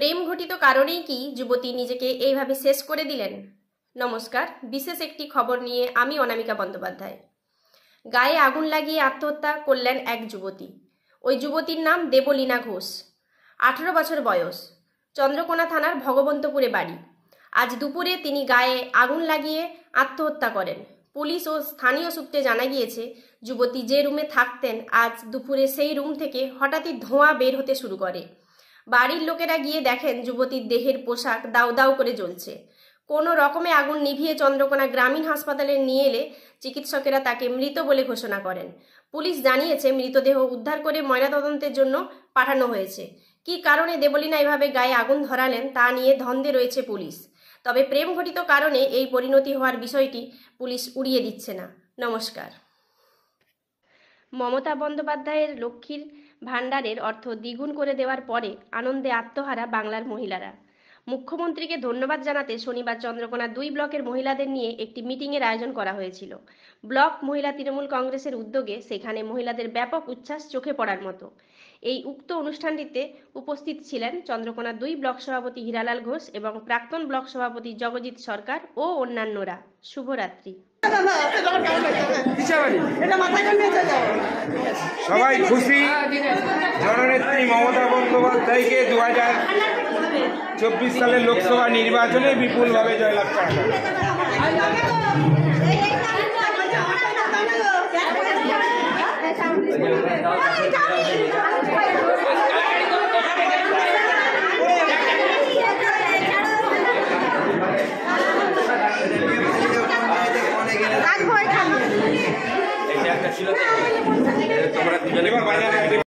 প্রেম ঘটিত কারণেই কি যুবতী নিজেকে এইভাবে শেষ করে দিলেন? নমস্কার, বিশেষ একটি খবর নিয়ে আমি অনামিকা বন্দ্যোপাধ্যায়। গায়ে আগুন লাগিয়ে আত্মহত্যা করলেন এক যুবতী। ওই যুবতীর নাম দেবলীনা ঘোষ। 18 বছর বয়স। চন্দ্রকোনা থানার ভগবন্তপুরে বাড়ি। আজ দুপুরে তিনি গায়ে আগুন লাগিয়ে আত্মহত্যা করেন। পুলিশ ও স্থানীয় সূত্রে জানা গিয়েছে, যুবতী যে রুমে থাকতেন আজ দুপুরে সেই রুম থেকে হঠাৎই ধোঁয়া বের হতে শুরু করে। বাড়ির লোকেরা গিয়ে দেখেন যুবতীর দেহের পোশাক দাউ দাউ করে জ্বলছে। কোনো রকমে আগুন নিভিয়ে চন্দ্রকোনা গ্রামীণ হাসপাতালে নিয়ে এলে চিকিৎসকেরা তাকে মৃত বলে ঘোষণা করেন। পুলিশ জানিয়েছে, মৃতদেহ উদ্ধার করে ময়নাতদন্তের জন্য পাঠানো হয়েছে। কী কারণে দেবলীনা এভাবে গায়ে আগুন ধরালেন তা নিয়ে ধন্দে রয়েছে পুলিশ। তবে প্রেম ঘটিত কারণে এই পরিণতি হওয়ার বিষয়টি পুলিশ উড়িয়ে দিচ্ছে না। নমস্কার। মমতা বন্দ্যোপাধ্যায়ের লক্ষ্মীর ভাণ্ডারের অর্থ দ্বিগুণ করে দেওয়ার পরে আনন্দে আত্মহারা বাংলার মহিলারা। মুখ্যমন্ত্রীকে ধন্যবাদ জানাতে শনিবার চন্দ্রকোনা 2 ব্লকের মহিলাদের নিয়ে একটি মিটিংয়ের আয়োজন করা হয়েছিল। ব্লক মহিলা তৃণমূল কংগ্রেসের উদ্যোগে সেখানে মহিলাদের ব্যাপক উচ্ছ্বাস চোখে পড়ার মতো। এই উক্ত অনুষ্ঠানটিতে উপস্থিত ছিলেন চন্দ্রকোনা 2 ব্লক সভাপতি হীরালাল ঘোষ এবং প্রাক্তন ব্লক সভাপতি জগজিৎ সরকার ও অন্যান্যরা। শুভরাত্রি। সবাই খুশি জননেত্রী মমতা বন্দ্যোপাধ্যায়কে 2024 সালের লোকসভা নির্বাচনে বিপুলভাবে জয়লাভ করা।